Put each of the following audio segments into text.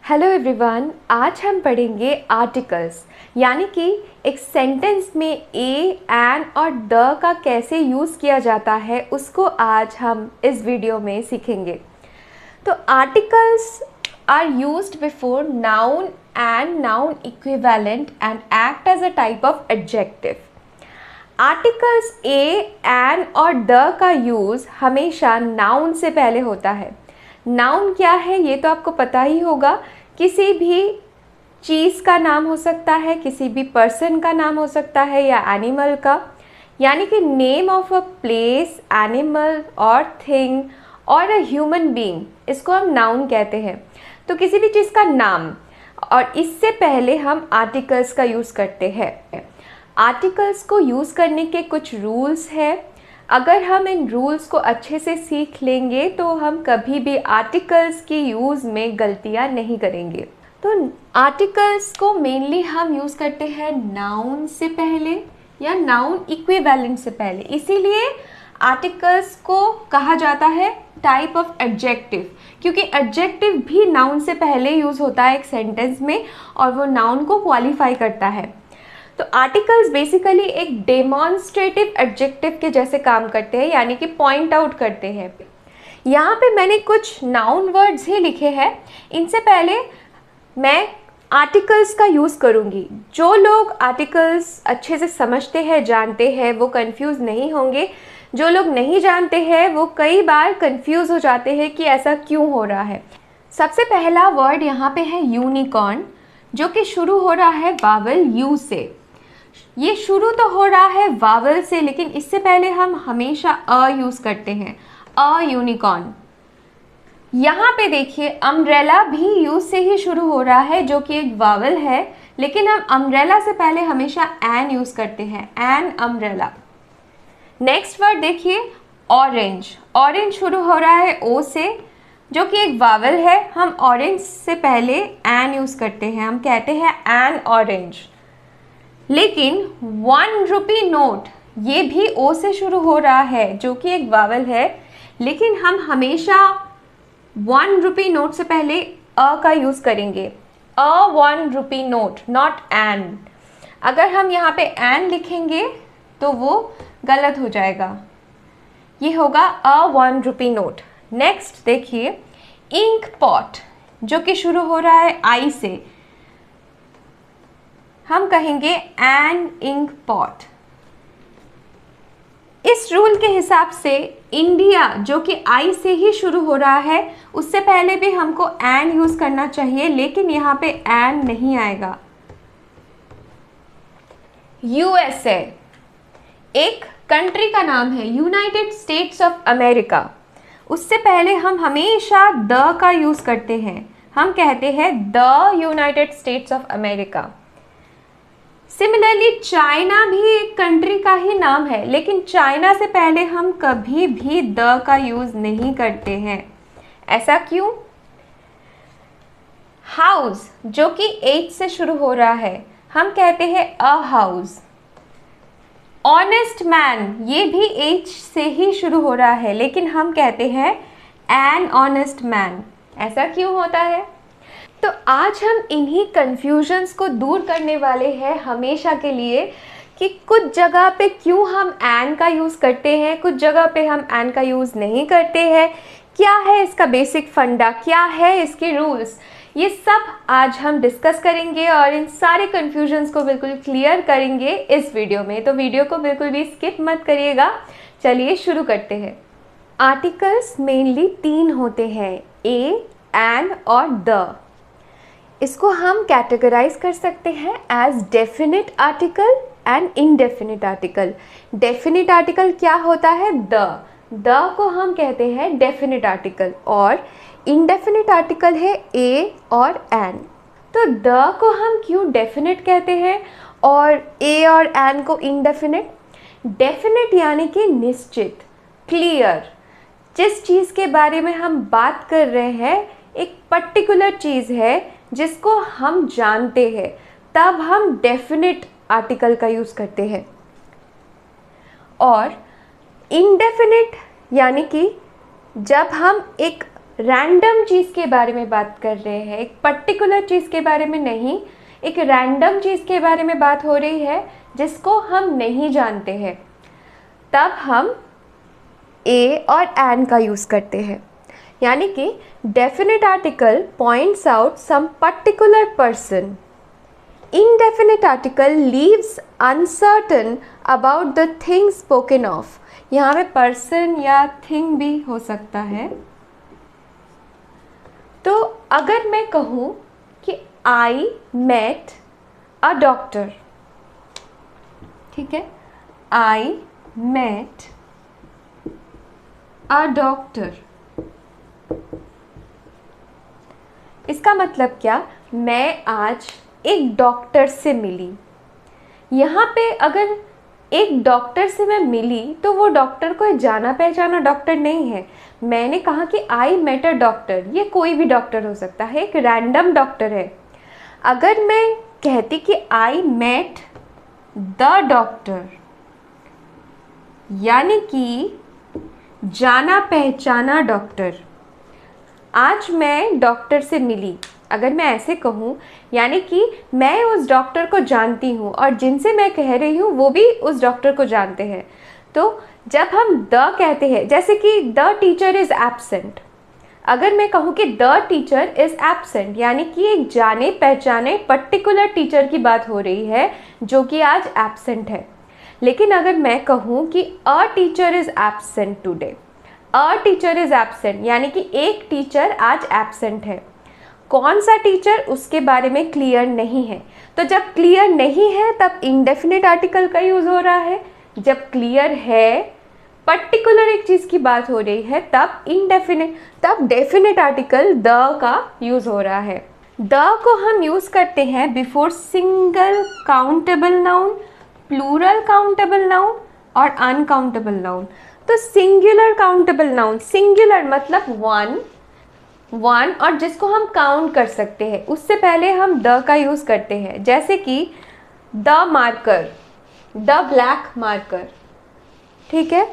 Hello everyone, आज हम पढ़ेंगे आर्टिकल्स यानी कि एक सेंटेंस में ए, एन और द का कैसे यूज़ किया जाता है उसको आज हम इस वीडियो में सीखेंगे। तो articles are used before noun and noun equivalent and act as a type of adjective. Articles a, an और द का यूज़ हमेशा नाउन से पहले होता है। नाउन क्या है ये तो आपको पता ही होगा। किसी भी चीज़ का नाम हो सकता है, किसी भी पर्सन का नाम हो सकता है या एनिमल का, यानी कि name of a place, animal और थिंग और अ ह्यूमन बीइंग, इसको हम नाउन कहते हैं। तो किसी भी चीज़ का नाम, और इससे पहले हम आर्टिकल्स का यूज़ करते हैं। आर्टिकल्स को यूज़ करने के कुछ रूल्स हैं। अगर हम इन रूल्स को अच्छे से सीख लेंगे तो हम कभी भी आर्टिकल्स की यूज़ में गलतियां नहीं करेंगे। तो आर्टिकल्स को मेनली हम यूज़ करते हैं नाउन से पहले या नाउन इक्विवेलेंट से पहले, इसीलिए आर्टिकल्स को कहा जाता है टाइप ऑफ एडजेक्टिव, क्योंकि एडजेक्टिव भी नाउन से पहले यूज़ होता है एक सेंटेंस में और वो नाउन को क्वालिफाई करता है। तो आर्टिकल्स बेसिकली एक डेमॉन्स्ट्रेटिव एडजेक्टिव के जैसे काम करते हैं, यानी कि पॉइंट आउट करते हैं। यहाँ पे मैंने कुछ नाउन वर्ड्स ही लिखे हैं। इनसे पहले मैं आर्टिकल्स का यूज़ करूँगी। जो लोग आर्टिकल्स अच्छे से समझते हैं, जानते हैं, वो कंफ्यूज नहीं होंगे। जो लोग नहीं जानते हैं वो कई बार कंफ्यूज हो जाते हैं कि ऐसा क्यों हो रहा है। सबसे पहला वर्ड यहाँ पे है यूनिकॉर्न, जो कि शुरू हो रहा है वावल यू से। ये शुरू तो हो रहा है वावल से, लेकिन इससे पहले हम हमेशा अ यूज़ करते हैं, अ यूनिकॉर्न। यहाँ पे देखिए अम्ब्रेला भी यू से ही शुरू हो रहा है, जो कि एक वावल है, लेकिन हम अम्ब्रेला से पहले हमेशा एन यूज़ करते हैं, एन अम्ब्रेला। नेक्स्ट वर्ड देखिए ऑरेंज। ऑरेंज शुरू हो रहा है ओ से, जो कि एक वावल है। हम ऑरेंज से पहले एन यूज़ करते हैं, हम कहते हैं एन ऑरेंज। लेकिन 1 रुपी नोट ये भी ओ से शुरू हो रहा है, जो कि एक वावल है, लेकिन हम हमेशा 1 रुपी नोट से पहले अ का यूज़ करेंगे, अ 1 रुपी नोट, नॉट एन। अगर हम यहाँ पे एन लिखेंगे तो वो गलत हो जाएगा, ये होगा अ 1 रुपी नोट। नेक्स्ट देखिए इंक पॉट, जो कि शुरू हो रहा है आई से, हम कहेंगे एन इंक पॉट। इस रूल के हिसाब से इंडिया, जो कि आई से ही शुरू हो रहा है, उससे पहले भी हमको एन यूज करना चाहिए, लेकिन यहाँ पे एन नहीं आएगा। यूएसए एक कंट्री का नाम है, यूनाइटेड स्टेट्स ऑफ अमेरिका। उससे पहले हम हमेशा द का यूज करते हैं, हम कहते हैं the United states of America. Similarly China भी एक कंट्री का ही नाम है, लेकिन चाइना से पहले हम कभी भी द का यूज नहीं करते हैं। ऐसा क्यों? हाउस, जो कि एच से शुरू हो रहा है, हम कहते हैं अ हाउस। ऑनेस्ट मैन ये भी एच से ही शुरू हो रहा है, लेकिन हम कहते हैं एन ऑनेस्ट मैन। ऐसा क्यों होता है? तो आज हम इन्हीं कन्फ्यूजन्स को दूर करने वाले हैं हमेशा के लिए, कि कुछ जगह पे क्यों हम एन का यूज़ करते हैं, कुछ जगह पे हम एन का यूज़ नहीं करते हैं, क्या है इसका बेसिक फंडा, क्या है इसके रूल्स, ये सब आज हम डिस्कस करेंगे और इन सारे कन्फ्यूजन्स को बिल्कुल क्लियर करेंगे इस वीडियो में। तो वीडियो को बिल्कुल भी स्किप मत करिएगा। चलिए शुरू करते हैं। आर्टिकल्स मेनली 3 होते हैं, ए, एन और द। इसको हम कैटेगराइज कर सकते हैं as definite article and indefinite article. Definite article क्या होता है? द को हम कहते हैं डेफिनेट आर्टिकल, और इनडेफिनेट आर्टिकल है ए और एन। तो द को हम क्यों डेफिनेट कहते हैं और ए और एन को इनडेफिनेट? डेफिनेट यानी कि निश्चित, क्लियर। जिस चीज़ के बारे में हम बात कर रहे हैं एक पर्टिकुलर चीज़ है जिसको हम जानते हैं, तब हम डेफिनेट आर्टिकल का यूज़ करते हैं। और इनडेफिनेट यानी कि जब हम एक रैंडम चीज़ के बारे में बात कर रहे हैं, एक पर्टिकुलर चीज़ के बारे में नहीं, एक रैंडम चीज़ के बारे में बात हो रही है जिसको हम नहीं जानते हैं, तब हम ए और एन का यूज़ करते हैं। यानी कि definite article points out some particular person, indefinite article leaves uncertain about the thing spoken of। यहाँ पे person या thing भी हो सकता है। तो अगर मैं कहूँ कि I met a doctor, ठीक है, I met a doctor, इसका मतलब क्या, मैं आज एक डॉक्टर से मिली। यहाँ पे अगर एक डॉक्टर से मैं मिली तो वो डॉक्टर कोई जाना पहचाना डॉक्टर नहीं है। मैंने कहा कि आई मेट अ डॉक्टर, ये कोई भी डॉक्टर हो सकता है, एक रैंडम डॉक्टर है। अगर मैं कहती कि आई मेट द डॉक्टर, यानी कि जाना पहचाना डॉक्टर, आज मैं डॉक्टर से मिली, अगर मैं ऐसे कहूँ यानी कि मैं उस डॉक्टर को जानती हूँ और जिनसे मैं कह रही हूँ वो भी उस डॉक्टर को जानते हैं। तो जब हम द कहते हैं, जैसे कि द टीचर इज़ एब्सेंट, अगर मैं कहूँ कि द टीचर इज़ एब्सेंट, यानी कि एक जाने पहचाने पर्टिकुलर टीचर की बात हो रही है जो कि आज एब्सेंट है। लेकिन अगर मैं कहूँ कि a teacher is absent today, a teacher is absent, यानी कि एक टीचर आज एब्सेंट है। कौन सा टीचर उसके बारे में क्लियर नहीं है। तो जब क्लियर नहीं है तब इंडेफिनिट आर्टिकल का यूज़ हो रहा है, जब क्लियर है, पर्टिकुलर एक चीज़ की बात हो रही है, तब डेफिनेट आर्टिकल द का यूज़ हो रहा है। द को हम यूज़ करते हैं before single countable noun, plural countable noun और अनकाउंटेबल नाउन। तो सिंगुलर काउंटेबल नाउन, सिंगुलर मतलब वन और जिसको हम काउंट कर सकते हैं, उससे पहले हम द का यूज़ करते हैं। जैसे कि the marker, the black marker, ठीक है।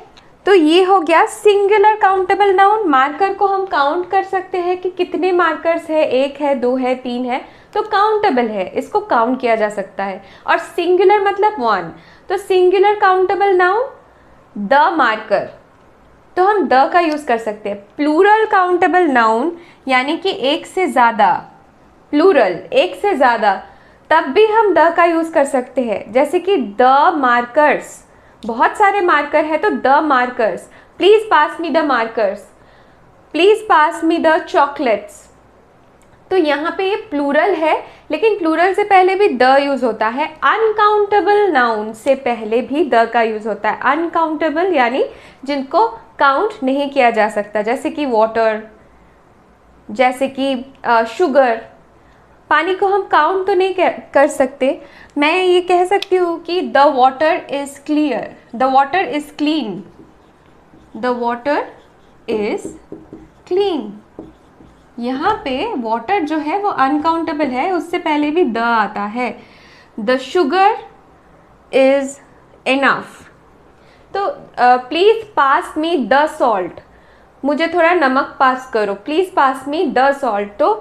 तो ये हो गया सिंगुलर काउंटेबल नाउन। मार्कर को हम काउंट कर सकते हैं कि कितने मार्कर्स है, 1 है, 2 है, 3 है, तो काउंटेबल है, इसको काउंट किया जा सकता है। और सिंगुलर मतलब 1, तो singular countable noun the marker, तो हम द का यूज़ कर सकते हैं। प्लूरल काउंटेबल नाउन यानी कि एक से ज़्यादा, प्लूरल एक से ज़्यादा, तब भी हम द का यूज़ कर सकते हैं। जैसे कि द मार्कर्स, बहुत सारे मार्कर है तो the markers, please pass me the markers, please pass me the chocolates. तो यहाँ पे ये प्लूरल है, लेकिन प्लूरल से पहले भी द यूज़ होता है। अनकाउंटेबल नाउन से पहले भी द का यूज़ होता है। अनकाउंटेबल यानी जिनको काउंट नहीं किया जा सकता, जैसे कि वाटर, जैसे कि शुगर। पानी को हम काउंट तो नहीं कर सकते। मैं ये कह सकती हूँ कि the water is clear, the water is clean, the water is clean. यहाँ पे वाटर जो है वो अनकाउंटेबल है, उससे पहले भी द आता है। द शुगर इज़ इनफ, तो please pass me the salt, मुझे थोड़ा नमक पास करो, please pass me the salt. तो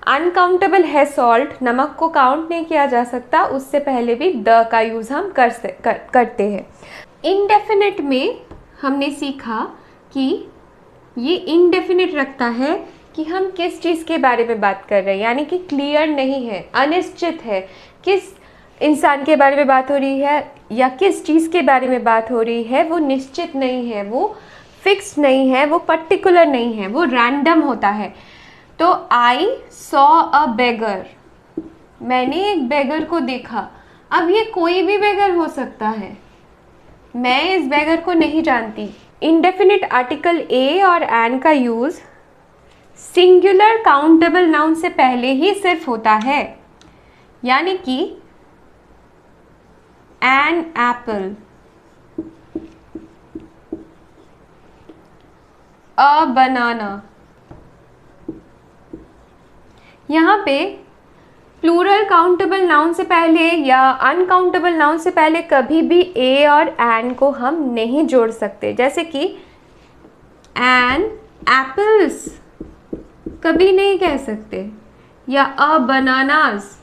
अनकाउंटेबल है सॉल्ट, नमक को काउंट नहीं किया जा सकता, उससे पहले भी द का यूज़ हम करते हैं। इनडेफिनिट में हमने सीखा कि ये इनडेफिनिट रखता है कि हम किस चीज़ के बारे में बात कर रहे हैं, यानी कि क्लियर नहीं है, अनिश्चित है, किस इंसान के बारे में बात हो रही है या किस चीज़ के बारे में बात हो रही है, वो निश्चित नहीं है, वो फिक्स नहीं है, वो पर्टिकुलर नहीं है, वो रैंडम होता है। तो आई सॉ अ बेगर, मैंने एक बेगर को देखा। अब ये कोई भी बेगर हो सकता है, मैं इस बेगर को नहीं जानती। इंडेफिनिट आर्टिकल ए और एन का यूज़ सिंगुलर काउंटेबल नाउन से पहले ही सिर्फ होता है, यानी कि एन एप्पल, अ बनाना। यहाँ पे प्लूरल काउंटेबल नाउन से पहले या अनकाउंटेबल नाउन से पहले कभी भी ए और एन को हम नहीं जोड़ सकते। जैसे कि एन एप्पल्स, कभी नहीं कह सकते। या अ बनानास,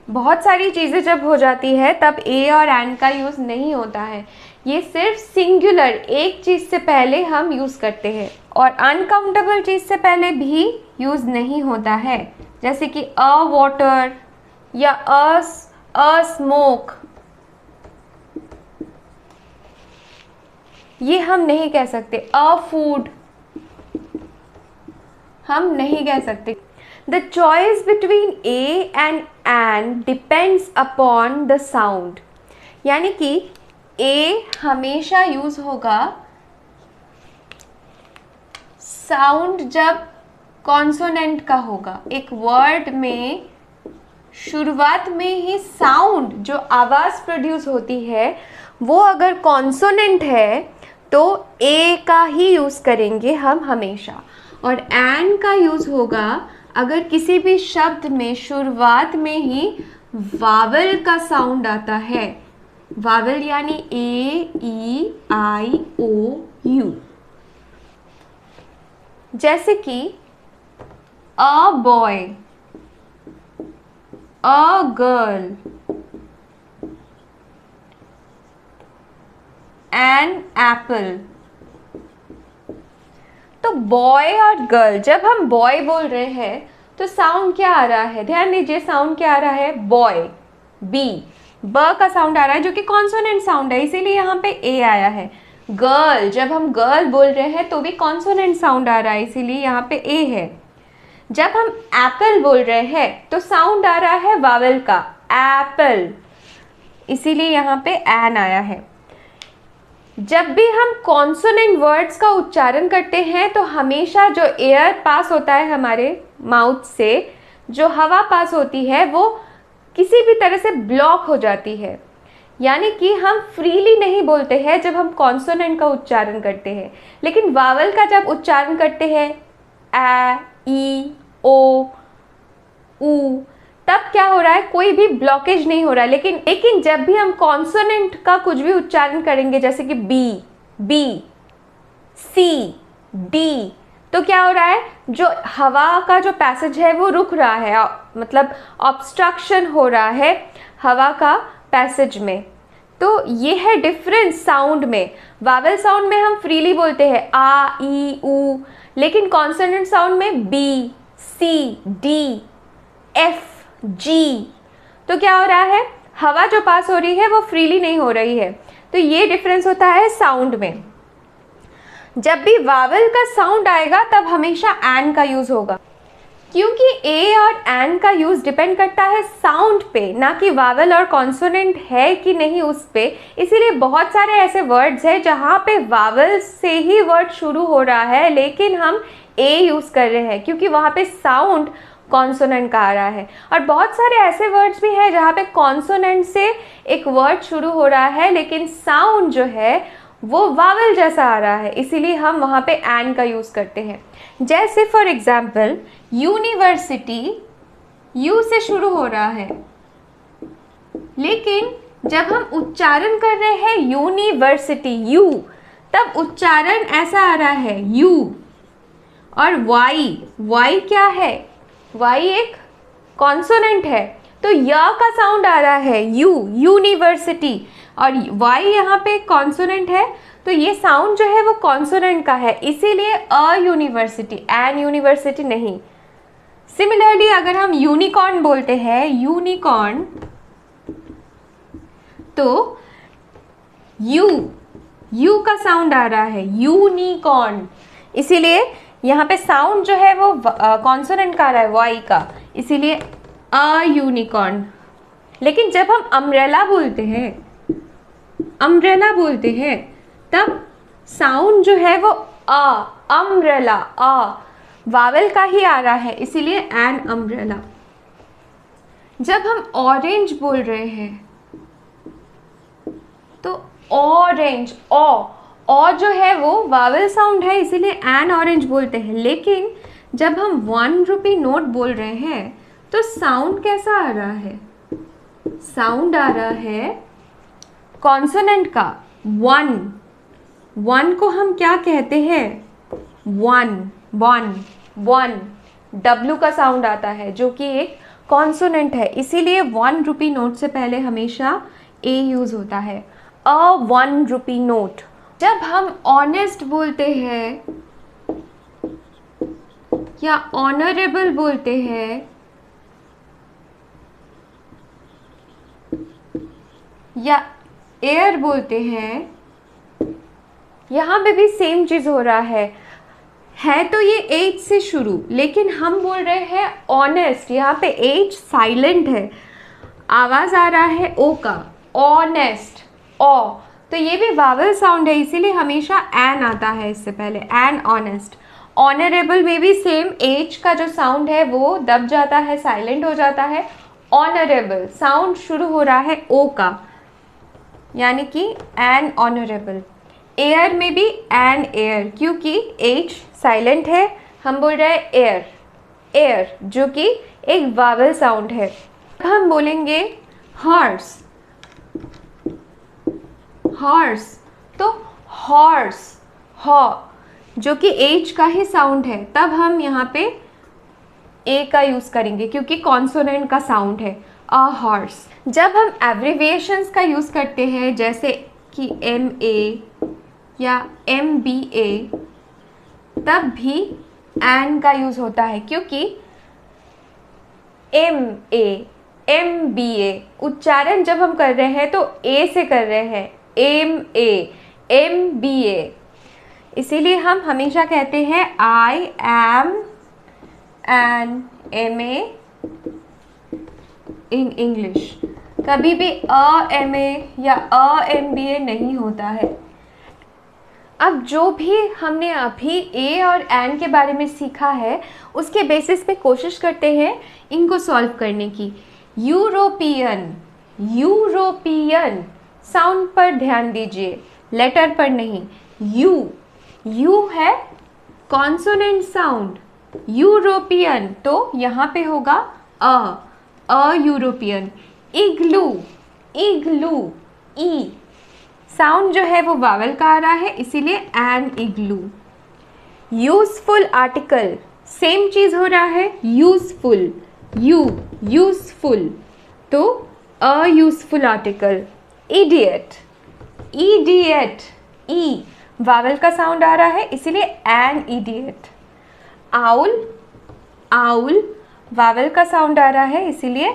बहुत सारी चीज़ें जब हो जाती है तब ए और एन का यूज़ नहीं होता है। ये सिर्फ सिंगुलर एक चीज़ से पहले हम यूज़ करते हैं और अनकाउंटेबल चीज़ से पहले भी यूज़ नहीं होता है, जैसे कि अ वाटर या अ स्मोक, ये हम नहीं कह सकते। अ फूड हम नहीं कह सकते। The choice between a and an depends upon the sound, यानी कि ए हमेशा यूज होगा साउंड जब कॉन्सोनेंट का होगा। एक वर्ड में शुरुआत में ही साउंड जो आवाज़ प्रोड्यूस होती है वो अगर कॉन्सोनेंट है तो ए का ही यूज़ करेंगे हम हमेशा, और एन का यूज़ होगा अगर किसी भी शब्द में शुरुआत में ही वावल का साउंड आता है। वावल यानी ए ई आई ओ यू, जैसे कि a boy, a girl, an apple. तो बॉय और गर्ल, जब हम बॉय बोल रहे हैं तो साउंड क्या आ रहा है, ध्यान दीजिए साउंड क्या आ रहा है, बॉय, बी, ब का साउंड आ रहा है जो कि कॉन्सोनेंट साउंड है, इसीलिए यहाँ पे ए आया है। गर्ल, जब हम गर्ल बोल रहे हैं तो भी कॉन्सोनेंट साउंड आ रहा है, इसीलिए यहाँ पे ए है। जब हम एप्पल बोल रहे हैं तो साउंड आ रहा है वावल का, एप्पल, इसीलिए यहाँ पे एन आया है। जब भी हम कॉन्सोनेंट वर्ड्स का उच्चारण करते हैं तो हमेशा जो एयर पास होता है हमारे माउथ से, जो हवा पास होती है वो किसी भी तरह से ब्लॉक हो जाती है, यानी कि हम फ्रीली नहीं बोलते हैं जब हम कॉन्सोनेंट का उच्चारण करते हैं। लेकिन वावल का जब उच्चारण करते हैं ए, ई, ओ, ऊ, तब क्या हो रहा है, कोई भी ब्लॉकेज नहीं हो रहा है। लेकिन जब भी हम कॉन्सोनेंट का कुछ भी उच्चारण करेंगे, जैसे कि बी, बी, सी, डी, तो क्या हो रहा है, जो हवा का जो पैसेज है वो रुक रहा है, मतलब ऑब्स्ट्रक्शन हो रहा है हवा का पैसेज में। तो ये है डिफरेंस साउंड में। वावल साउंड में हम फ्रीली बोलते हैं आ, ई, ऊ, लेकिन कॉन्सोनेंट साउंड में बी, सी, डी, एफ, जी, तो क्या हो रहा है, हवा जो पास हो रही है वो फ्रीली नहीं हो रही है। तो ये डिफरेंस होता है साउंड में। जब भी वावल का साउंड आएगा तब हमेशा एन का यूज होगा, क्योंकि ए और एन का यूज डिपेंड करता है साउंड पे, ना कि वावल और कॉन्सोनेंट है कि नहीं उस पे। इसीलिए बहुत सारे ऐसे वर्ड्स हैं जहाँ पे वावल से ही वर्ड शुरू हो रहा है लेकिन हम ए यूज कर रहे हैं, क्योंकि वहाँ पे साउंड कॉन्सोनेंट का आ रहा है। और बहुत सारे ऐसे वर्ड्स भी हैं जहाँ पे कॉन्सोनेंट से एक वर्ड शुरू हो रहा है लेकिन साउंड जो है वो वावल जैसा आ रहा है, इसीलिए हम वहाँ पे एन का यूज़ करते हैं। जैसे फॉर एग्जाम्पल यूनिवर्सिटी, यू से शुरू हो रहा है, लेकिन जब हम उच्चारण कर रहे हैं यूनिवर्सिटी, यू, तब उच्चारण ऐसा आ रहा है यू। और वाई, वाई क्या है, वाई एक कॉन्सोनेंट है, तो य का साउंड आ रहा है यू, यूनिवर्सिटी, और वाई यहाँ पे कॉन्सोनेंट है तो ये साउंड जो है वो कॉन्सोनेंट का है, इसीलिए अ यूनिवर्सिटी, एन यूनिवर्सिटी नहीं। सिमिलरली अगर हम यूनिकॉर्न बोलते हैं, यूनिकॉर्न, तो यू का साउंड आ रहा है यूनिकॉर्न, इसीलिए यहाँ पे साउंड जो है वो कॉन्सोनेंट का आ रहा है वाई का, इसीलिए अ यूनिकॉर्न। लेकिन जब हम अम्ब्रेला बोलते हैं तब साउंड जो है वो अम्ब्रेला, वावल का ही आ रहा है, इसीलिए एन अम्ब्रेला। जब हम ऑरेंज बोल रहे हैं तो ऑरेंज, ओ जो है वो वावल साउंड है, इसीलिए एन ऑरेंज बोलते हैं। लेकिन जब हम 1 रुपी नोट बोल रहे हैं तो साउंड कैसा आ रहा है, साउंड आ रहा है कॉन्सोनेंट का, वन को हम क्या कहते हैं, वन, वन, वन, W का साउंड आता है जो कि एक कॉन्सोनेंट है, इसीलिए 1 रुपी नोट से पहले हमेशा A यूज़ होता है। अ 1 रुपी नोट। जब हम ऑनेस्ट बोलते हैं या ऑनरेबल बोलते हैं या एयर बोलते हैं, यहाँ पे भी सेम चीज़ हो रहा है तो ये H से शुरू, लेकिन हम बोल रहे हैं ऑनेस्ट, यहाँ पे H साइलेंट है, आवाज़ आ रहा है O का, ऑनेस्ट, ओ, तो ये भी वावल साउंड है, इसीलिए हमेशा एन आता है इससे पहले, एन ऑनेस्ट। ऑनरेबल में भी सेम, H का जो साउंड है वो दब जाता है, साइलेंट हो जाता है। ऑनरेबल साउंड शुरू हो रहा है O का, यानी कि एन ऑनरेबल। एयर में भी एन एयर, क्योंकि H साइलेंट है, हम बोल रहे हैं एयर, एयर जो कि एक वावल साउंड है। हम बोलेंगे हॉर्स, हॉर्स, तो हॉर्स, हॉ जो कि H का ही साउंड है, तब हम यहाँ पे A का यूज़ करेंगे क्योंकि कॉन्सोनेंट का साउंड है, अ हॉर्स। जब हम एब्रिविएशंस का यूज़ करते हैं जैसे कि MA या MBA, तब भी एन का यूज़ होता है, क्योंकि MA, MBA उच्चारण जब हम कर रहे हैं तो A से कर रहे हैं, MA, MBA, इसीलिए हम हमेशा कहते हैं I am an MA in English। कभी भी अ MA या अ MBA नहीं होता है। अब जो भी हमने अभी ए और एन के बारे में सीखा है उसके बेसिस पे कोशिश करते हैं इनको सॉल्व करने की। यूरोपियन, यूरोपियन साउंड पर ध्यान दीजिए, लेटर पर नहीं। यू है कॉन्सोनेंट साउंड, यूरोपियन, तो यहाँ पे होगा a European. Igloo, igloo, E sound जो है वो वावल का आ रहा है, इसीलिए एन इग्लू। यूजफुल आर्टिकल, सेम चीज़ हो रहा है, यूजफुल, यूजफुल, तो a useful article. Idiot, idiot, E vowel का साउंड आ रहा है, इसीलिए an idiot. Owl, owl vowel का साउंड आ रहा है, इसीलिए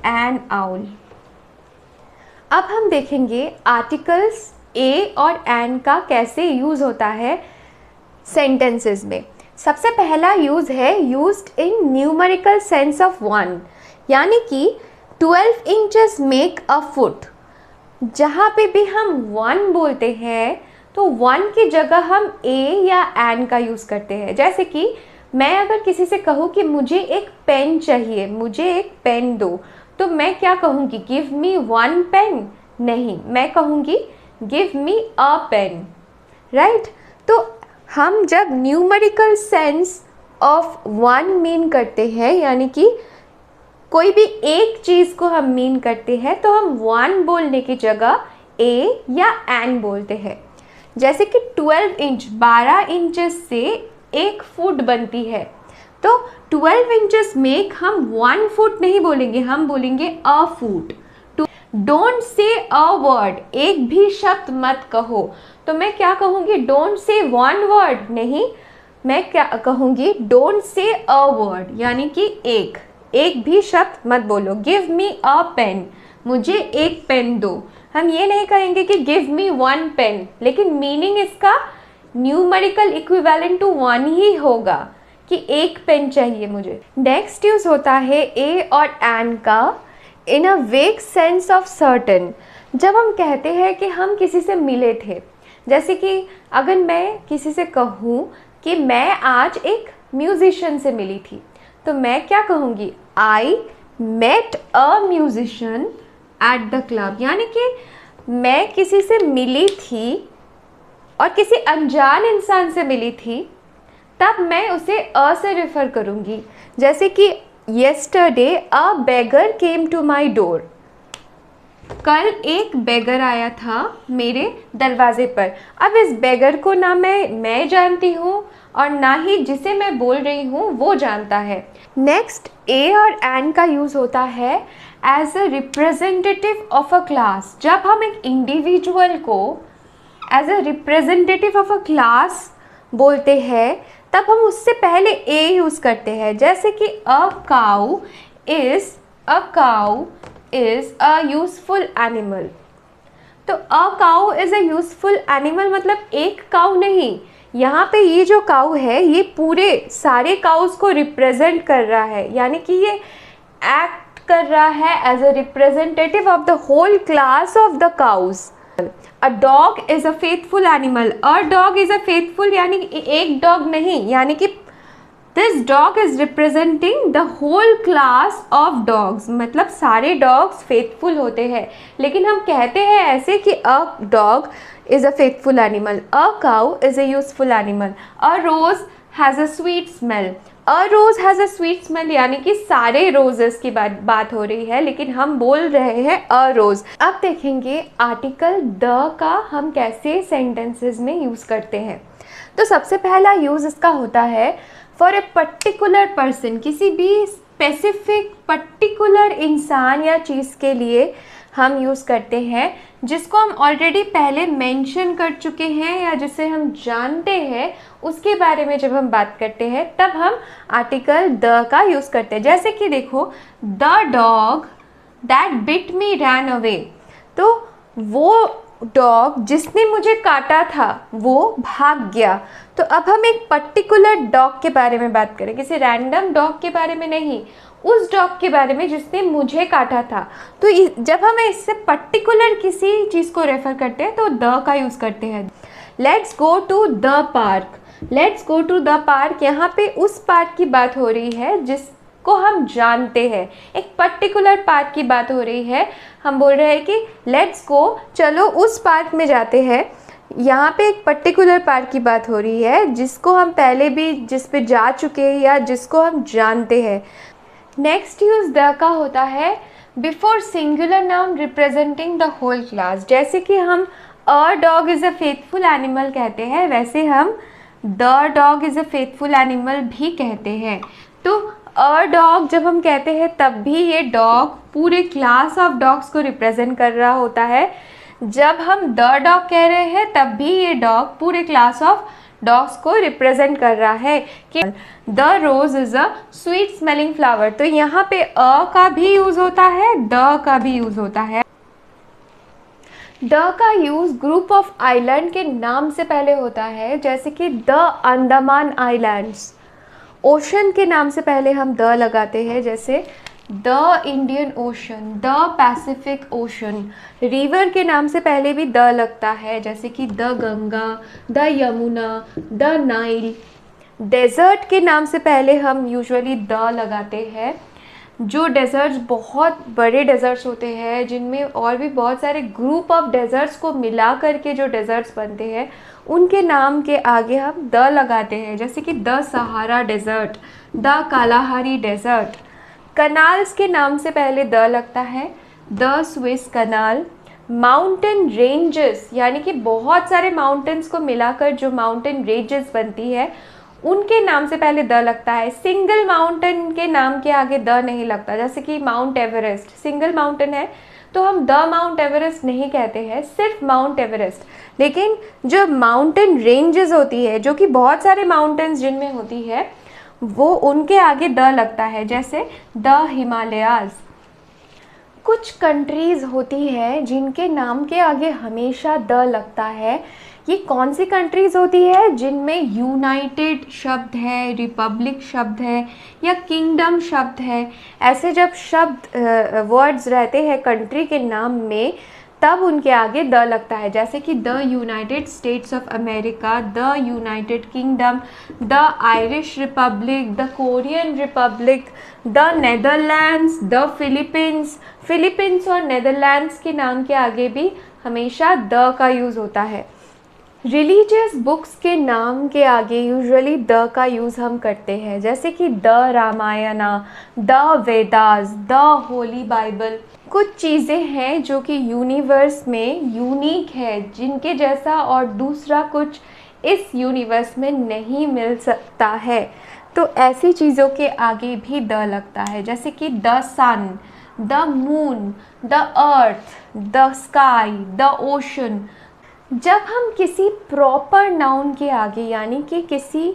एन आउल। अब हम देखेंगे आर्टिकल्स ए और एन का कैसे यूज़ होता है सेंटेंसेस में। सबसे पहला यूज़ है used in numerical sense of 1, यानी कि 12 इंचेस मेक अ फुट। जहाँ पे भी हम 1 बोलते हैं तो 1 की जगह हम ए या एन का यूज़ करते हैं। जैसे कि मैं अगर किसी से कहूँ कि मुझे एक पेन चाहिए, मुझे एक पेन दो, तो मैं क्या कहूँगी, गिव मी 1 पेन? नहीं, मैं कहूँगी गिव मी अ पेन, राइट। तो हम जब न्यूमेरिकल सेंस ऑफ 1 मीन करते हैं, यानी कि कोई भी एक चीज़ को हम मीन करते हैं, तो हम 1 बोलने की जगह ए या एन बोलते हैं। जैसे कि 12 इंच, 12 इंचेस से एक फुट बनती है, तो 12 इंचेस मेक हम 1 फुट नहीं बोलेंगे, हम बोलेंगे a foot. Don't say a word, एक भी शब्द मत कहो, तो मैं क्या कहूँगी, डोंट से 1 वर्ड, नहीं, मैं क्या कहूँगी, डोंट से अ वर्ड, यानी कि एक भी शब्द मत बोलो। गिव मी अ पेन, मुझे एक पेन दो। हम ये नहीं कहेंगे कि गिव मी 1 पेन, लेकिन मीनिंग इसका न्यूमेरिकल इक्विवेलेंट टू 1 ही होगा कि एक पेन चाहिए मुझे। नेक्स्ट यूज़ होता है ए और एन का इन अ वेग सेंस ऑफ सर्टेन। जब हम कहते हैं कि हम किसी से मिले थे, जैसे कि अगर मैं किसी से कहूँ कि मैं आज एक म्यूजिशियन से मिली थी, तो मैं क्या कहूँगी, I met a musician at the club, यानी कि मैं किसी से मिली थी और किसी अनजान इंसान से मिली थी, तब मैं उसे अ से रेफ़र करूँगी। जैसे कि yesterday a beggar came to my door, कल एक बेगर आया था मेरे दरवाजे पर। अब इस बेगर को ना मैं जानती हूँ और ना ही जिसे मैं बोल रही हूँ वो जानता है। नेक्स्ट, ए और एन का यूज़ होता है as a representative of a class. जब हम एक इंडिविजुअल को as a representative of a class बोलते हैं तब हम उससे पहले ए यूज़ करते हैं। जैसे कि a cow is a useful animal. तो a cow is a useful animal मतलब एक काउ नहीं, यहाँ पे ये जो काउ है ये पूरे सारे काउस को रिप्रेजेंट कर रहा है, यानी कि ये एक्ट कर रहा है as a representative of the whole class of the cows. A dog is a faithful animal. A dog is a faithful यानी एक डॉग नहीं, यानी कि this dog is representing the whole class of dogs, मतलब सारे dogs faithful होते हैं। लेकिन हम कहते हैं ऐसे कि a dog is a faithful animal, a cow is a useful animal, a rose has a sweet smell. A rose has a sweet smell यानी कि सारे रोजेस की बात हो रही है, लेकिन हम बोल रहे हैं अ रोज। अब देखेंगे आर्टिकल द का हम कैसे सेंटेंसेस में यूज़ करते हैं। तो सबसे पहला यूज़ इसका होता है फॉर ए पर्टिकुलर पर्सन, किसी भी स्पेसिफिक पर्टिकुलर इंसान या चीज़ के लिए हम यूज़ करते हैं जिसको हम ऑलरेडी पहले मेंशन कर चुके हैं या जिसे हम जानते हैं, उसके बारे में जब हम बात करते हैं तब हम आर्टिकल द का यूज़ करते हैं। जैसे कि देखो, the dog that bit me ran away. तो वो डॉग जिसने मुझे काटा था वो भाग गया। तो अब हम एक पर्टिकुलर डॉग के बारे में बात करें, किसी रैंडम डॉग के बारे में नहीं, उस डॉग के बारे में जिसने मुझे काटा था। तो जब हम इससे पर्टिकुलर किसी चीज़ को रेफर करते हैं तो द का यूज़ करते हैं। Let's go to the park. Let's go to the park, यहाँ पे उस पार्क की बात हो रही है जिसको हम जानते हैं, एक पर्टिकुलर पार्क की बात हो रही है। हम बोल रहे हैं कि लेट्स गो, चलो उस पार्क में जाते हैं। यहाँ पे एक पर्टिकुलर पार्क की बात हो रही है जिसको हम पहले भी जिस पे जा चुके हैं या जिसको हम जानते हैं। नेक्स्ट यूज़ द का होता है before singular noun representing the whole class. जैसे कि हम a dog is a faithful animal कहते हैं, वैसे हम the dog is a faithful animal भी कहते हैं। तो अ डॉग जब हम कहते हैं तब भी ये डॉग पूरे क्लास ऑफ डॉग्स को रिप्रेजेंट कर रहा होता है। जब हम द डॉग कह रहे हैं तब भी ये डॉग पूरे क्लास ऑफ डॉग्स को रिप्रेजेंट कर रहा है कि the rose is a sweet smelling flower. तो यहाँ पे अ का भी यूज़ होता है, द का भी यूज़ होता है। द का यूज़ ग्रुप ऑफ आइलैंड के नाम से पहले होता है, जैसे कि द अंडमान आइलैंड्स। ओशन के नाम से पहले हम द लगाते हैं, जैसे the Indian ocean, the Pacific ocean. River के नाम से पहले भी द लगता है, जैसे कि the Ganga, the Yamuna, the Nile. Desert के नाम से पहले हम यूजुअली द लगाते हैं। जो डेजर्ट्स बहुत बड़े डेजर्ट्स होते हैं जिनमें और भी बहुत सारे ग्रुप ऑफ डेजर्ट्स को मिला करके जो डेजर्ट्स बनते हैं, उनके नाम के आगे हम द लगाते हैं, जैसे कि the Sahara desert, the Kalahari desert. Canals के नाम से पहले द लगता है, the Swiss canal. Mountain ranges यानी कि बहुत सारे माउंटेन्स को मिलाकर जो माउंटेन रेंजेस बनती है उनके नाम से पहले द लगता है। सिंगल माउंटेन के नाम के आगे द नहीं लगता, जैसे कि माउंट एवरेस्ट सिंगल माउंटेन है तो हम द माउंट एवरेस्ट नहीं कहते हैं, सिर्फ माउंट एवरेस्ट। लेकिन जो माउंटेन रेंजेस होती है, जो कि बहुत सारे माउंटेन्स जिनमें होती है, वो उनके आगे द लगता है, जैसे द हिमालयाज़। कुछ कंट्रीज़ होती है जिनके नाम के आगे हमेशा द लगता है। ये कौन सी कंट्रीज़ होती है? जिनमें यूनाइटेड शब्द है, रिपब्लिक शब्द है या किंगडम शब्द है। ऐसे जब शब्द वर्ड्स रहते हैं कंट्री के नाम में तब उनके आगे द लगता है, जैसे कि the United states of America, the United kingdom, the Irish Republic, the Korean Republic, the Netherlands, the Philippines. Philippines और नेदरलैंड्स के नाम के आगे भी हमेशा द का यूज़ होता है। रिलीजियस बुक्स के नाम के आगे यूजुअली द का यूज़ हम करते हैं, जैसे कि the Ramayana, the Vedas, the Holi Bible. कुछ चीज़ें हैं जो कि यूनिवर्स में यूनिक है, जिनके जैसा और दूसरा कुछ इस यूनिवर्स में नहीं मिल सकता है। तो ऐसी चीज़ों के आगे भी द लगता है, जैसे कि the sun, the moon, the earth, the sky, the ocean. जब हम किसी प्रॉपर नाउन के आगे यानी कि किसी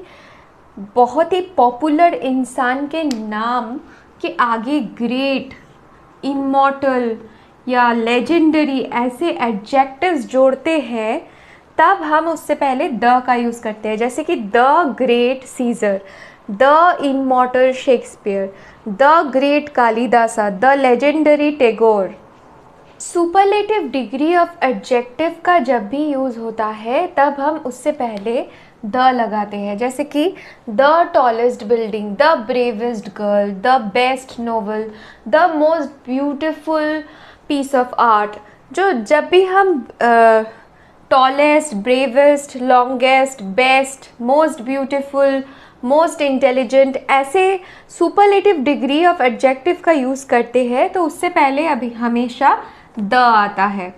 बहुत ही पॉपुलर इंसान के नाम के आगे ग्रेट, इमॉर्टल या लेजेंडरी ऐसे एडजेक्टिव्स जोड़ते हैं, तब हम उससे पहले द का यूज़ करते हैं। जैसे कि the great Caesar, the immortal Shakespeare, the great Kalidasa, the legendary Tagore. Superlative degree of adjective का जब भी यूज़ होता है तब हम उससे पहले द लगाते हैं। जैसे कि the tallest building, the bravest girl, the best novel, the most beautiful piece of art. जब भी हम tallest, bravest, longest, best, most beautiful, most intelligent ऐसे सुपरलेटिव डिग्री ऑफ एडजेक्टिव का यूज़ करते हैं तो उससे पहले अभी हमेशा द आता है।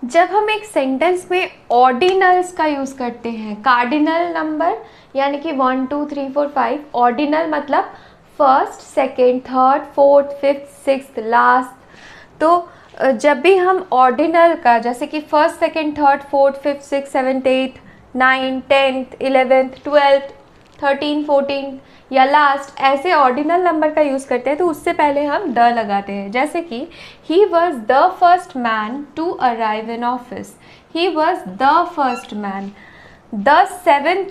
जब हम एक सेंटेंस में ऑर्डिनल्स का यूज़ करते हैं, कार्डिनल नंबर यानी कि 1 2 3 4 5, ऑर्डिनल मतलब first, second, third, fourth, fifth, sixth, last. तो जब भी हम ऑर्डिनल का जैसे कि first, second, third, fourth, fifth, six, seventh, eighth, 9, 10th, 11th, 12th, 13, 14 या लास्ट ऐसे ऑर्डिनल नंबर का यूज़ करते हैं तो उससे पहले हम द लगाते हैं। जैसे कि he was the first man to arrive in office, he was the first man. The seventh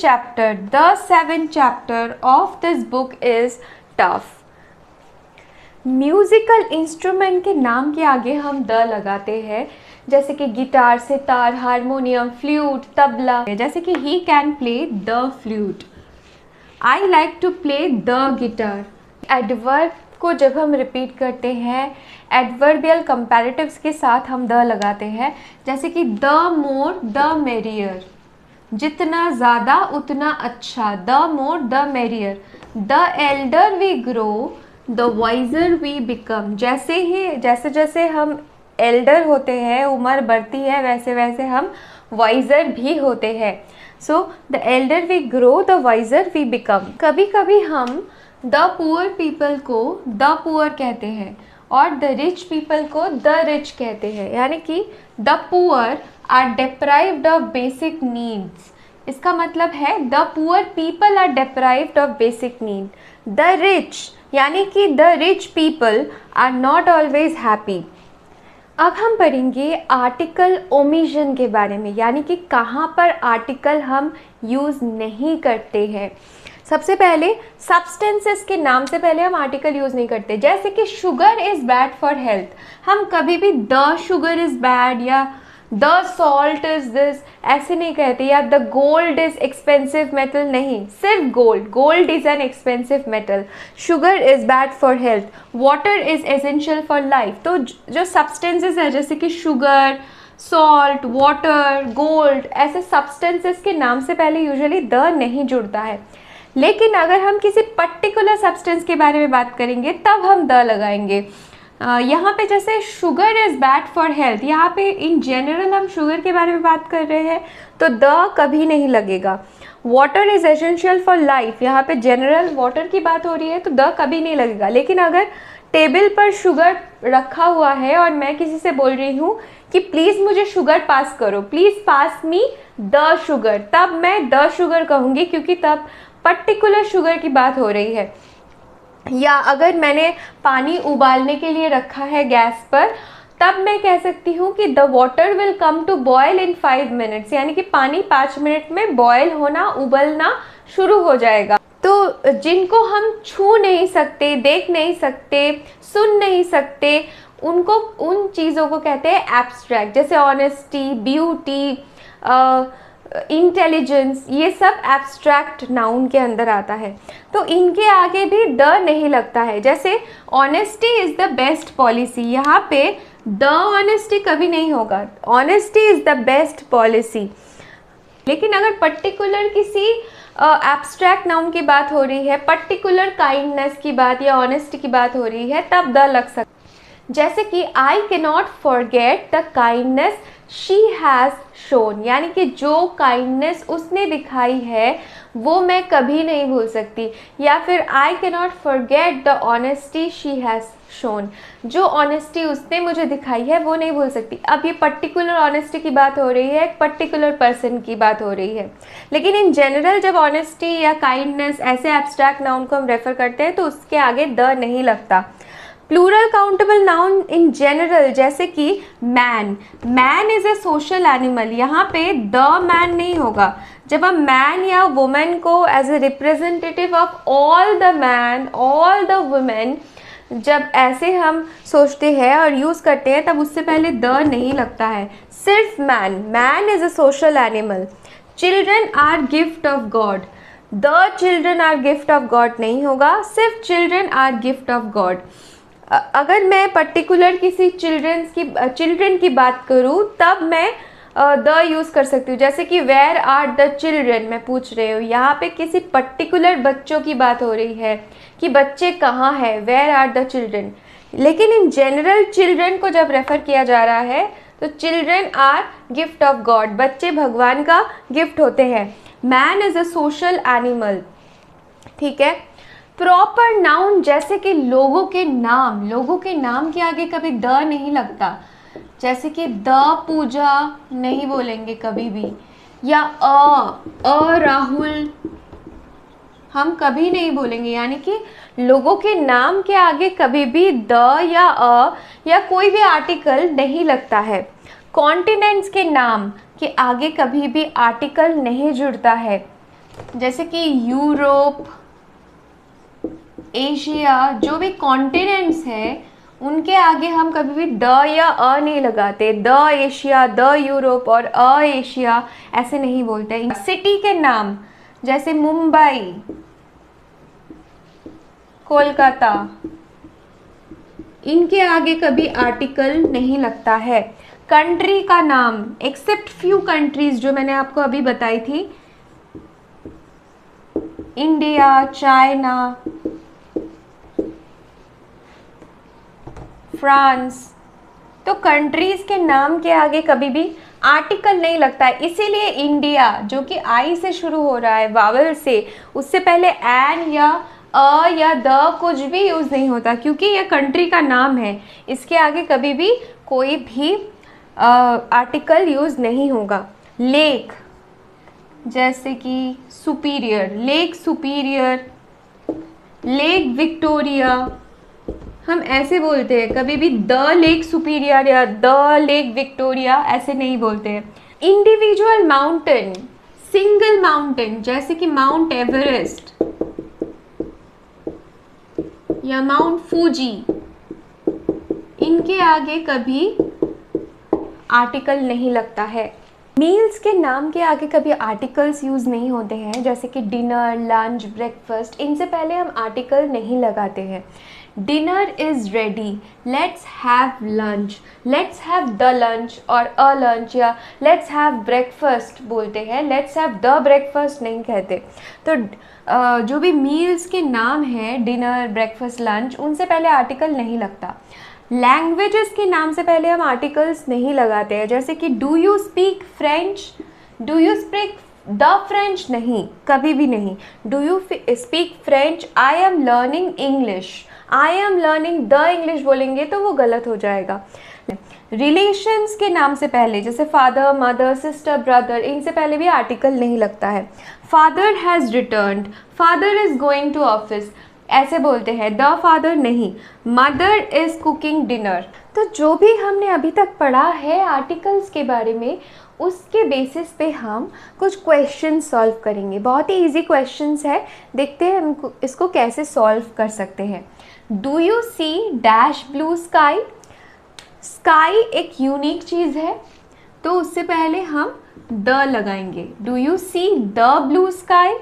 chapter of this book is tough. Musical instrument के नाम के आगे हम द लगाते हैं, जैसे कि guitar, sitar, harmonium, flute, tabla. जैसे कि he can play the flute, I like to play the guitar. Adverb को जब हम रिपीट करते हैं एडवर्बियल कंपैरेटिव्स के साथ हम द लगाते हैं, जैसे कि द मोर द मेरियर, जितना ज़्यादा उतना अच्छा, the more the merrier. The elder we grow the wiser we become, जैसे जैसे हम एल्डर होते हैं, उम्र बढ़ती है, वैसे वैसे हम वाइजर भी होते हैं। So the elder we grow the wiser we become. कभी कभी हम द पुअर पीपल को द पुअर कहते हैं और द रिच पीपल को द रिच कहते हैं, यानी कि the poor are deprived of basic needs. इसका मतलब है the poor people are deprived of basic need. The rich यानी कि the rich people are not always happy. अब हम पढ़ेंगे आर्टिकल ओमिशन के बारे में, यानी कि कहाँ पर आर्टिकल हम यूज़ नहीं करते हैं। सबसे पहले सब्सटेंसेस के नाम से पहले हम आर्टिकल यूज़ नहीं करते। जैसे कि sugar is bad for health, हम कभी भी द शुगर इज़ बैड या द सॉल्ट इज़ दिस ऐसे नहीं कहते, या the gold is expensive metal नहीं, सिर्फ gold is an expensive metal. Sugar is bad for health, water is essential for life. तो जो सब्सटेंसेस है जैसे कि शुगर, सॉल्ट, वाटर, गोल्ड, ऐसे सब्सटेंसेस के नाम से पहले यूजुअली द नहीं जुड़ता है। लेकिन अगर हम किसी पर्टिकुलर सब्सटेंस के बारे में बात करेंगे तब हम द लगाएंगे। यहाँ पे जैसे sugar is bad for health, यहाँ पे इन जनरल हम शुगर के बारे में बात कर रहे हैं तो द कभी नहीं लगेगा। Water is essential for life, यहाँ पे जनरल वाटर की बात हो रही है तो द कभी नहीं लगेगा। लेकिन अगर टेबल पर शुगर रखा हुआ है और मैं किसी से बोल रही हूँ कि प्लीज़ मुझे शुगर पास करो, please pass me the sugar, तब मैं द शुगर कहूँगी क्योंकि तब पर्टिकुलर शुगर की बात हो रही है। या अगर मैंने पानी उबालने के लिए रखा है गैस पर, तब मैं कह सकती हूँ कि the water will come to boil in 5 minutes, यानी कि पानी 5 मिनट में बॉयल होना, उबलना शुरू हो जाएगा। तो जिनको हम छू नहीं सकते, देख नहीं सकते, सुन नहीं सकते, उनको उन चीज़ों को कहते हैं एब्स्ट्रैक्ट। जैसे ऑनेस्टी, ब्यूटी, इंटेलिजेंस, ये सब एब्स्ट्रैक्ट नाउन के अंदर आता है। तो इनके आगे भी द नहीं लगता है। जैसे honesty is the best policy, यहाँ पे द ऑनेस्टी कभी नहीं होगा, honesty is the best policy. लेकिन अगर पर्टिकुलर किसी एब्स्ट्रैक्ट नाउन की बात हो रही है, पर्टिकुलर काइंडनेस की बात या ऑनेस्टी की बात हो रही है, तब द लग सकता है। जैसे कि I cannot forget the kindness she has shown, यानी कि जो काइंडनेस उसने दिखाई है वो मैं कभी नहीं भूल सकती। या फिर I cannot forget the honesty she has shown, जो ऑनेस्टी उसने मुझे दिखाई है वो नहीं भूल सकती। अब ये पर्टिकुलर ऑनेस्टी की बात हो रही है, एक पर्टिकुलर पर्सन की बात हो रही है, लेकिन इन जनरल जब ऑनेस्टी या काइंडनेस ऐसे एब्स्ट्रैक्ट नाउन को हम रेफर करते हैं तो उसके आगे द नहीं लगता। Plural countable noun in general, जैसे कि man, man is a social animal, यहाँ पे द मैन नहीं होगा। जब हम मैन या वुमेन को as a representative of all the man all the women जब ऐसे हम सोचते हैं और यूज़ करते हैं तब उससे पहले द नहीं लगता है, सिर्फ man. Man is a social animal. Children are gift of God, the children are gift of God नहीं होगा, सिर्फ children are gift of God. अगर मैं पर्टिकुलर किसी चिल्ड्रन की बात करूँ तब मैं द यूज़ कर सकती हूँ, जैसे कि वेयर आर द चिल्ड्रन, मैं पूछ रही हूँ। यहाँ पे किसी पर्टिकुलर बच्चों की बात हो रही है कि बच्चे कहाँ हैं, वेयर आर द चिल्ड्रन। लेकिन इन जनरल चिल्ड्रन को जब रेफ़र किया जा रहा है तो children are gift of God, बच्चे भगवान का गिफ्ट होते हैं। Man is a social animal, ठीक है। प्रॉपर नाउन, जैसे कि लोगों के नाम के आगे कभी द नहीं लगता, जैसे कि द पूजा नहीं बोलेंगे कभी भी, या अ राहुल हम कभी नहीं बोलेंगे, यानी कि लोगों के नाम के आगे कभी भी द या अ या कोई भी आर्टिकल नहीं लगता है। कॉन्टिनेंट्स के नाम के आगे कभी भी आर्टिकल नहीं जुड़ता है, जैसे कि यूरोप, एशिया, जो भी कॉन्टिनेंट्स हैं उनके आगे हम कभी भी द या अ नहीं लगाते। द एशिया, द यूरोप और अ एशिया ऐसे नहीं बोलते। सिटी के नाम जैसे मुंबई, कोलकाता, इनके आगे कभी आर्टिकल नहीं लगता है। कंट्री का नाम, एक्सेप्ट फ्यू कंट्रीज जो मैंने आपको अभी बताई थी, इंडिया, चाइना, फ्रांस, तो कंट्रीज़ के नाम के आगे कभी भी आर्टिकल नहीं लगता है। इसीलिए इंडिया जो कि आई से शुरू हो रहा है, वावल से, उससे पहले एन या अ या द कुछ भी यूज़ नहीं होता, क्योंकि यह कंट्री का नाम है। इसके आगे कभी भी कोई भी आर्टिकल यूज़ नहीं होगा। लेक, जैसे कि superior, lake superior, lake Victoria, हम ऐसे बोलते हैं, कभी भी द लेक सुपीरियर या द लेक विक्टोरिया ऐसे नहीं बोलते हैं। इंडिविजुअल माउंटेन, सिंगल माउंटेन, जैसे कि माउंट एवरेस्ट या माउंट फूजी, इनके आगे कभी आर्टिकल नहीं लगता है। मील्स के नाम के आगे कभी आर्टिकल्स यूज़ नहीं होते हैं, जैसे कि डिनर, लंच, ब्रेकफास्ट, इनसे पहले हम आर्टिकल नहीं लगाते हैं। Dinner is ready, let's have lunch, let's have the lunch और अ लंच, या लेट्स हैव ब्रेकफास्ट बोलते हैं, लेट्स हैव द ब्रेकफास्ट नहीं कहते। तो जो भी मील्स के नाम हैं, डिनर, ब्रेकफास्ट, लंच, उनसे पहले आर्टिकल नहीं लगता। लैंग्वेजेस के नाम से पहले हम आर्टिकल्स नहीं लगाते हैं, जैसे कि do you speak French, do you speak the French, नहीं, कभी भी नहीं। Do you speak French, I am learning English, I am learning the English बोलेंगे तो वो गलत हो जाएगा। रिलेशंस के नाम से पहले, जैसे फादर, मदर, सिस्टर, ब्रदर, इनसे पहले भी आर्टिकल नहीं लगता है। Father has returned, father is going to office, ऐसे बोलते हैं, द फादर नहीं। Mother is cooking dinner. तो जो भी हमने अभी तक पढ़ा है आर्टिकल्स के बारे में, उसके बेसिस पे हम कुछ क्वेश्चन सॉल्व करेंगे। बहुत ही इजी क्वेश्चंस है, देखते हैं हम इसको कैसे सॉल्व कर सकते हैं। Do you see dash blue sky, sky एक यूनिक चीज़ है, तो उससे पहले हम द लगाएंगे। Do you see the blue sky,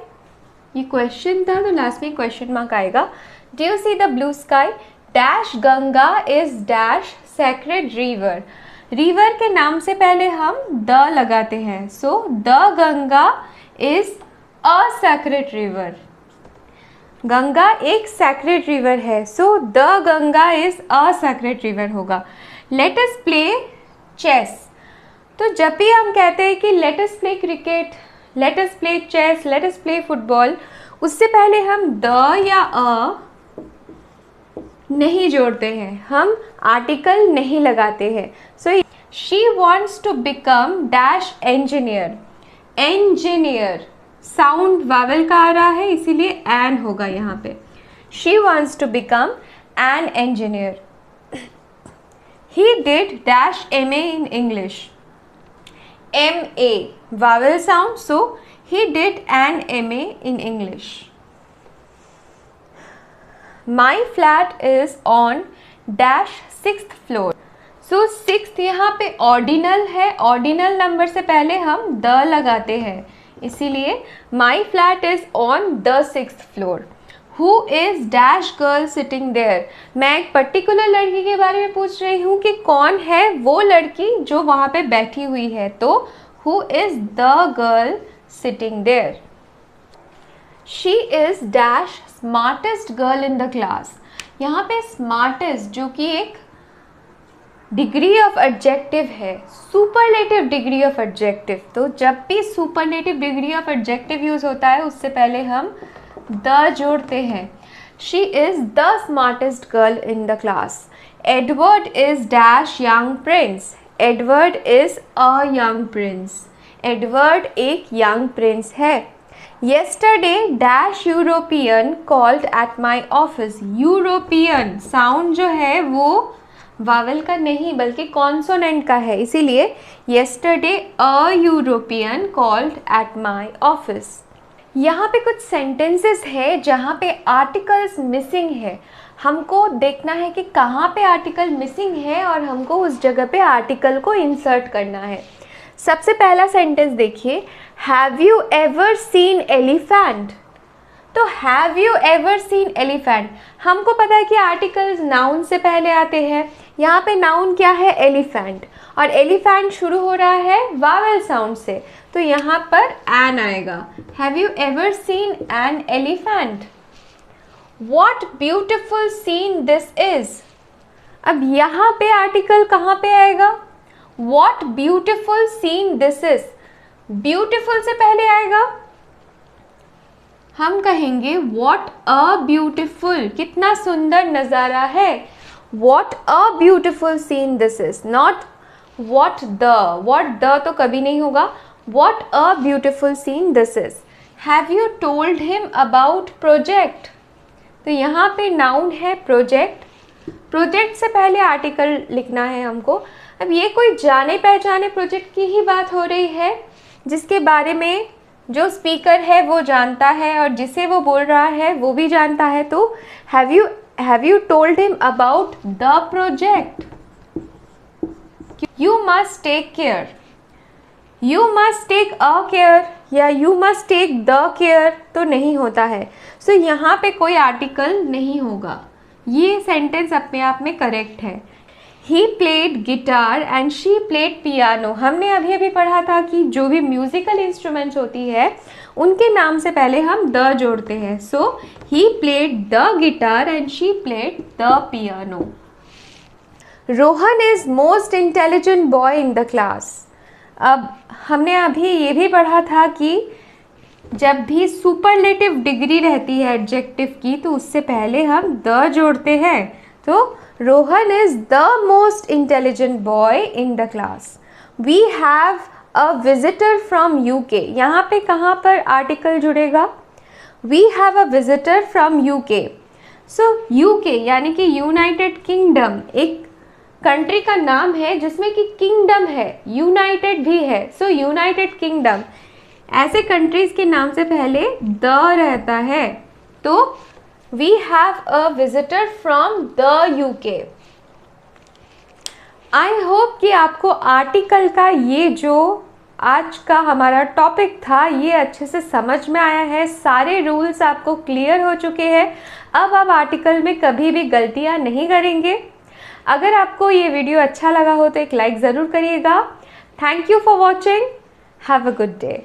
ये क्वेश्चन था तो लास्ट में क्वेश्चन मार्क आएगा। Do you see the blue sky, dash Ganga is dash sacred river, river के नाम से पहले हम द लगाते हैं, so the Ganga is a sacred river. Ganga एक सैक्रेड रिवर है, सो the Ganga is a sacred river होगा। लेट अस प्ले चेस, तो जब भी हम कहते हैं कि let us play cricket, let us play chess, let us play football, उससे पहले हम द या अ नहीं जोड़ते हैं, हम आर्टिकल नहीं लगाते हैं। So she wants to become dash engineer, engineer sound vowel का आ रहा है इसीलिए एन होगा यहाँ पे। She wants to become an engineer. He did dash MA in English, MA vowel sound, so he did an MA in English. My flat is on dash 6th floor, so 6th यहाँ पे ordinal है, ordinal number से पहले हम the लगाते हैं, इसीलिए my flat is on the 6th floor. Who is dash girl sitting there? मैं एक पर्टिकुलर लड़की के बारे में पूछ रही हूँ कि कौन है वो लड़की जो वहाँ पे बैठी हुई है, तो who is the girl sitting there? She is dash smartest girl in the class. यहाँ पे smartest जो कि एक डिग्री ऑफ एडजेक्टिव है, सुपरलेटिव डिग्री ऑफ एडजेक्टिव, तो जब भी superlative degree of adjective use होता है उससे पहले हम द जोड़ते हैं। She is the smartest girl in the class. Edward is dash young Prince, Edward is a young Prince, Edward एक यंग प्रिंस है। Yesterday dash European called at my office, European sound जो है वो vowel का नहीं बल्कि consonant का है, इसीलिए yesterday a European called at my office. यहाँ पे कुछ सेंटेंसेस है जहाँ पे आर्टिकल्स मिसिंग है, हमको देखना है कि कहाँ पे आर्टिकल मिसिंग है और हमको उस जगह पे आर्टिकल को इंसर्ट करना है। सबसे पहला सेंटेंस देखिए, have you ever seen elephant, तो have you ever seen elephant, हमको पता है कि आर्टिकल्स नाउन से पहले आते हैं, यहाँ पे नाउन क्या है एलिफेंट, और एलिफेंट शुरू हो रहा है वावल साउंड से, तो यहाँ पर एन आएगा। Have you ever seen an elephant? What beautiful seen this is, अब यहाँ पे आर्टिकल कहाँ पे आएगा? What beautiful seen this is, beautiful से पहले आएगा, हम कहेंगे व्हाट अ ब्यूटिफुल, कितना सुंदर नज़ारा है, what a beautiful seen this is, not what the तो कभी नहीं होगा, what a beautiful seen this is. Have you told him about project, तो यहाँ पे नाउन है प्रोजेक्ट, प्रोजेक्ट से पहले आर्टिकल लिखना है हमको। अब ये कोई जाने पहचाने प्रोजेक्ट की ही बात हो रही है जिसके बारे में जो स्पीकर है वो जानता है और जिसे वो बोल रहा है वो भी जानता है, तो have you told him about the project. You must take care, you must take a care या you must take the care तो नहीं होता है, सो यहाँ पे कोई आर्टिकल नहीं होगा, ये सेंटेंस अपने आप में करेक्ट है। He played guitar and she played piano, हमने अभी अभी पढ़ा था कि जो भी म्यूजिकल इंस्ट्रूमेंट्स होती है उनके नाम से पहले हम द जोड़ते हैं, so he played the guitar and she played the piano. Rohan is most intelligent boy in the class, अब हमने अभी ये भी पढ़ा था कि जब भी सुपरलेटिव डिग्री रहती है एडजेक्टिव की तो उससे पहले हम द जोड़ते हैं, तो Rohan is the most intelligent boy in the class. We have a visitor from UK, यहाँ पे कहाँ पर आर्टिकल जुड़ेगा? We have a visitor from UK, so UK यानी कि यूनाइटेड किंगडम एक कंट्री का नाम है जिसमें कि किंगडम है, यूनाइटेड भी है, सो यूनाइटेड किंगडम, ऐसे कंट्रीज के नाम से पहले द रहता है, तो we have a visitor from the UK। I hope कि आपको आर्टिकल का ये जो आज का हमारा टॉपिक था ये अच्छे से समझ में आया है, सारे रूल्स आपको क्लियर हो चुके हैं, अब आप आर्टिकल में कभी भी गलतियां नहीं करेंगे। अगर आपको ये वीडियो अच्छा लगा हो तो एक लाइक ज़रूर करिएगा। Thank you for watching, have a good day.